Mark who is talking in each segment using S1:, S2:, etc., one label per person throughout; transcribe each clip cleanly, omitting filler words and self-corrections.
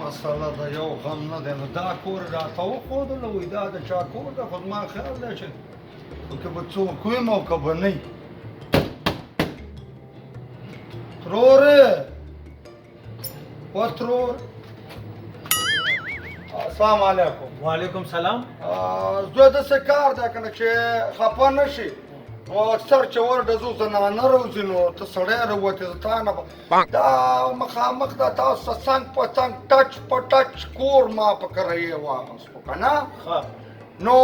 S1: مسله د یو غم نه دی نو دا کور راته وښودله وایي دا د چا کور ده خو زما خیال دی چې که به څوک ویم او که به نه وي ترورې و ترور السلام علیکم
S2: وعلیکم سلام.
S1: زه داسې کار دی که نه چې خفه نه شي نو اکثر چې ورډزو زنانه روځي نو ته سړی راوتې زه تا نه دا مخامخ دا تاسو څنګ په څنګ ټچ په ټچ کور ما په کرایې واخیستو که نه نو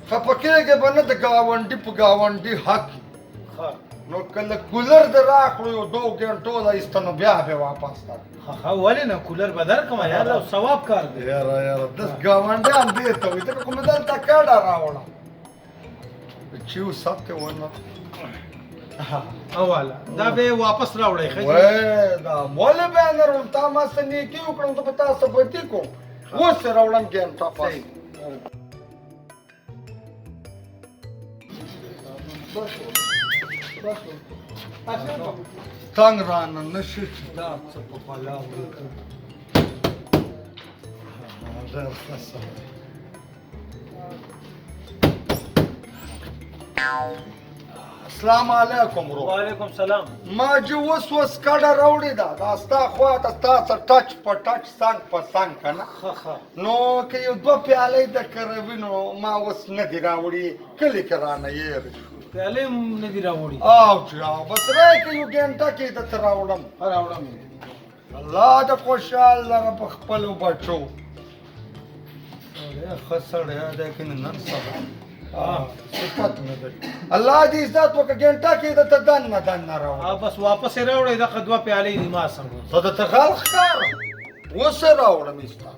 S1: خفه کېږې به نه د ګاونډي په ګاونډي حق نو کله کولر دې راکړو یو 2 ګنټو له ایسته نو بیا به واپس در
S2: ولې نه کولر به درکړم یاره ثواب کار دی.
S1: یاره داس ګاونډیان دې ته وایي ځکه خو مې دلته کډه راوړه چې وساتې ونه
S2: اواله دا به واپس راوړی ښه
S1: وای دا ولې به نه راوړم تا ما څه نیکي وکړم زه به تا څه بدي کوم اوس یې راوړم ګنټه پس تنګ رانه نه شي چې دا څه په بلا ولیکم ډېر ښه سړی السلام علیکم ورو
S2: وعلیکم سلام.
S1: ما چې اوس کډه راوړې ده دا ستا خوا ته ستا څه ټچ په ټچ څنګ په څنګ که نه نو که یو 2 پیالې د کروي نو ما اوس نه دي راوړي کلي کې رانه یېر شو
S2: پیالې هم نه دي راوړي
S1: او چې بس رایې که یو ګنټه کې درته راوړم الله د خوشحال لره په خپلو بچو ښه سړی دی که نن سبا صفت نه دی الله دې عزت وکړه ګنټه کې درته دننه راوړم
S2: بس واپس یې راوړی دغه 2 پیالې دي ما سره
S1: زه درته خلق ښکارم اوس یې راوړم ایسته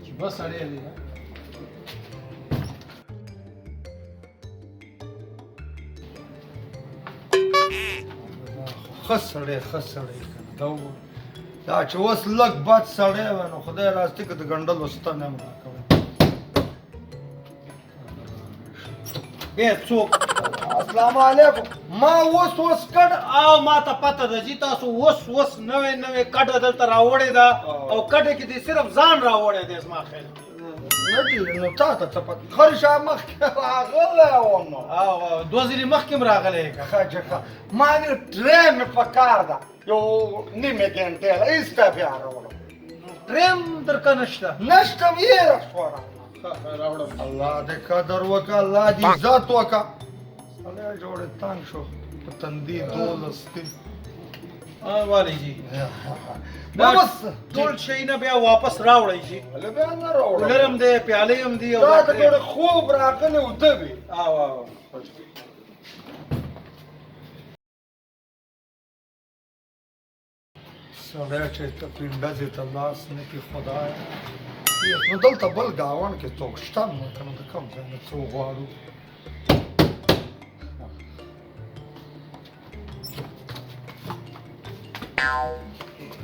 S2: چې بس سړی دی
S1: ښه سړی که نه دا چې اوس لږ بد سړی وی نو خدای راستي که د ګنډلو ستن هم راکوي
S2: بیا څوک
S1: السلام علیکم ما اوس کډ
S2: او ما ته پته ده چې تاسو اوس نوې کډه دلته راوړې ده او کډه کې دې صرف ځان راوړی دی زما خیال
S1: نه دي نو تا ته څه پته خرې شا مخکې راغلی وم نو
S2: او 2 ځلې مخکې هم راغلی که
S1: ښه ما ویل ټرین مې په کار ده یو نیمې ګنټې له ایسته بیا راوړم
S2: ټرین درکه نشته
S1: نشته ویره شوه
S2: راوړم
S1: الله دې قدر وکړه الله دې عزت وکړه سړی جوړې تنګ شو په تندي 12 دي
S2: والی جی
S1: بس
S2: ټول شیونه بیا واپس راوړی شي
S1: ولې بیا نه راوړم
S2: کولر هم دی پیالې هم دي
S1: دا ته ډېر خوب راغلی وده وي
S2: او
S1: سړی چې ته پنډزې ته لاس نه کړي خدایه نو دلته بل ګاونډ کې څوک شته نو که نو د کوم ځای نه څو غواړو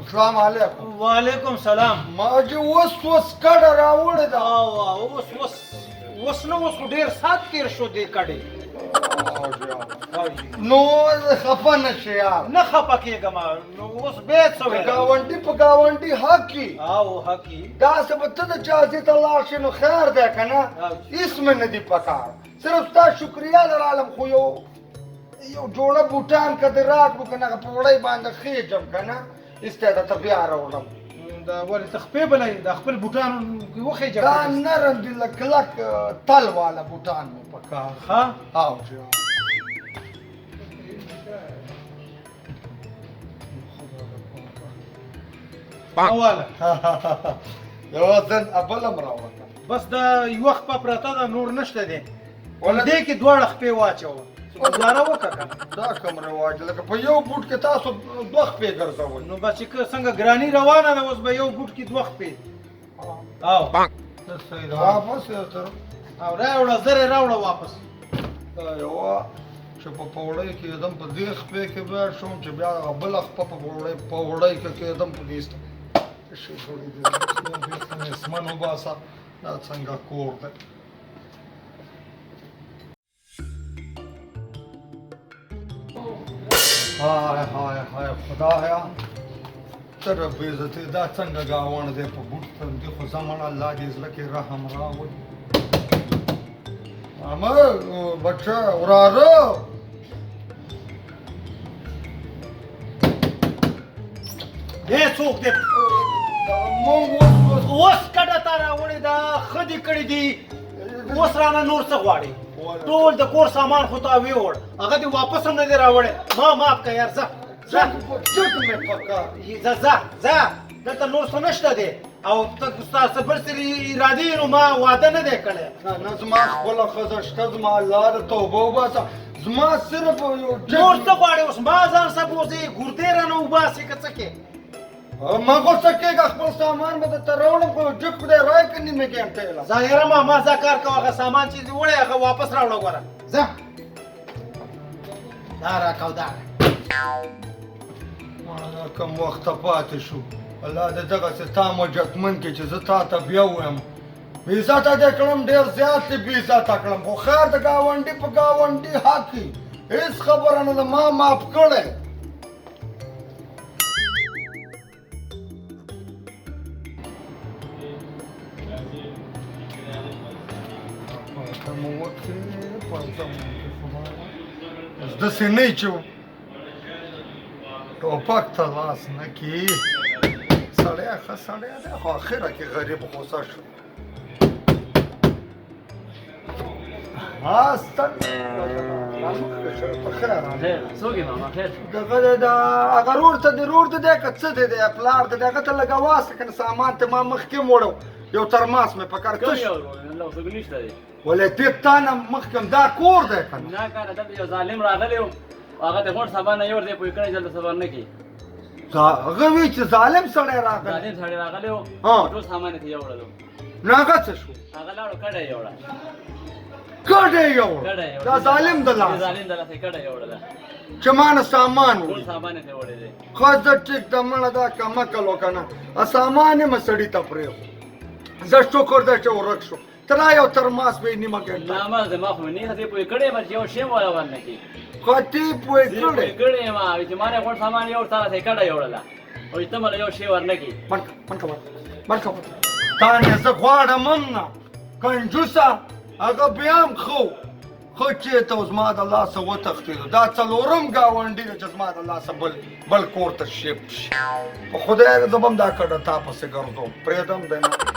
S1: السلام علیکم
S2: وعلیکم سلام.
S1: ما چې اوس کډه راوړې ده
S2: اوس نو اوس خو ډېر سات تېر شو دې کډې
S1: نو خفه نه شي یار
S2: نه خفه کېږم نو اوس بیا څه ویل
S1: ګاونډي په ګاونډي حق وي
S2: او حق وي
S1: داسې به ته د چا ځای ته لاړ شې نو خیر دی که نه هېڅ مې نه دي پکار صرف ستا شکریا درالم خو یو جوړه بوټان که دې راکړو که نه په وړۍ باندې خېجم که نه ایسته درته بیا راوړم
S2: دا ولې ته خپې بلی د خپل بوټان وخېجه
S1: دا نرم دي لږ کلک تل والا بوټان مې پکار
S2: ها
S1: او
S2: واله
S1: یو ځل بل هم راوړم
S2: بس دا یوه خپه پرته ده نور نشته دی دې کې دواړه خپې واچوه ګزاره وکړه که
S1: دا کوم رواج لکه په یو بوټ کې تاسو 2 خپې ګرځوئ
S2: نو بس چې څنګه ګراني روانه ده اوس به یو بوټ کې 2 خپې او
S1: واپس
S2: او راوړه زر یې راوړه واپس
S1: یوه چې په پوړۍ کې کېدم په دې خپې کې بیا شوم چې بیا بله خپه په پوړۍ کې کېدم په دې شي جوړې دي اسمن وباسه دا څنګه کور دی های خدایا ستره بې عزتي دا څنګه ګاونډ دی په بوټ تندي خو زمان الله دې زړه کې رحم راولي ماما بچه وراره
S2: دې څوک دی
S1: مونږ
S2: اوس کډه تا راوړې ده ښه دې کړي دي اوس رانه نور څه غواړې ټول د کور سامان خو تا ویوړ هغه دې واپس هم نه دی راوړی ما معاف که یار ځه ځه
S1: چک مې پکار
S2: ځه دلته نور څه نشته دی او ته ستاسو بل څه ارادې نو ما واده نه دی کړی
S1: نه زما خپله ښځه شته زما الله د توبه وباسه زما صرف یو
S2: نور څه غواړې اوس ما ځان سبوځې ګردې رانه وباسې که څه کې
S1: ما غوسه کېږه خپل سامان به درته راوړم خو جک خدای رای که نیمې ګنټې له
S2: ظاهره ما ځه کار کوه هغه سامان چې دې وړی هغه واپس راوړه ګوره ځه دا راکو دا
S1: ما دا کم وخته پاتې شو الله دې دغسې تا مجتمن کړي چې زه تا ته بیا ووایم بې عزته دې کړم ډېر زیات دې بې عزته کړم خو خیر د ګاونډي په ګاونډي حق وي هېڅ خبره نه ده ما معاف کړی داسې نه یې چې ټوپک ته لاس نه کړي سړی ښه سړی دی خو اخره کې غریب غوسه شو هغه رور ته دې رور ته دی که څه دی دی پلار ته دی هغه ته لږه واسه که نه سامان ته ما مخکې وړو یو ترماس مې په کار تش ولې دې تا نه مخکې دا کور دی که نه
S3: نه کاره دلته یو ظالم راغلی و هغه د غونډ سامان نه یور دی پوه کړی دلته صبر نه کوي
S1: هغه وی چې ظالم سړی راغلی
S3: ظالم سړی راغلی و ټول سامان یې ته یوړلو
S1: نو هغه څه شو
S3: هغه لاړو کډه یې یوړه
S1: کډه یې یوړه دا ظالم د لاس
S3: ظالم د لاسه یې کډه یوړله
S1: چې ما نه سامان
S3: ټول
S1: وړي
S3: سامان یې ته وړی دی
S1: خو زه ټیک ده مړه دا کمکل وکنه سامان یې مې سړي ته پرېښو زه شکر دی چې ورک شو ترا یو ترماس به یې نیمه ګنټه
S3: نه ما زما خو نه دې پوه کړی ما چې یو شی ولا ورنه کی
S1: خو تی پوه
S3: دې
S1: کړی
S3: پوه کړی ما چې ما نه غونډ سامان یو تاسو یې کډه یوړله او ته مله یو شی ورنه کی
S1: منکه تا نه زه غواړم هم نه کنجوسه هغه بیا هم خو چېرته زما د لاسه وتښتېدو دا څلورم ګاونډي دی چې زما د لاسه بل کور ته شیب شي په خدای زه به هم دا کډه تا پسې ګرځوم پرېږدم دی نه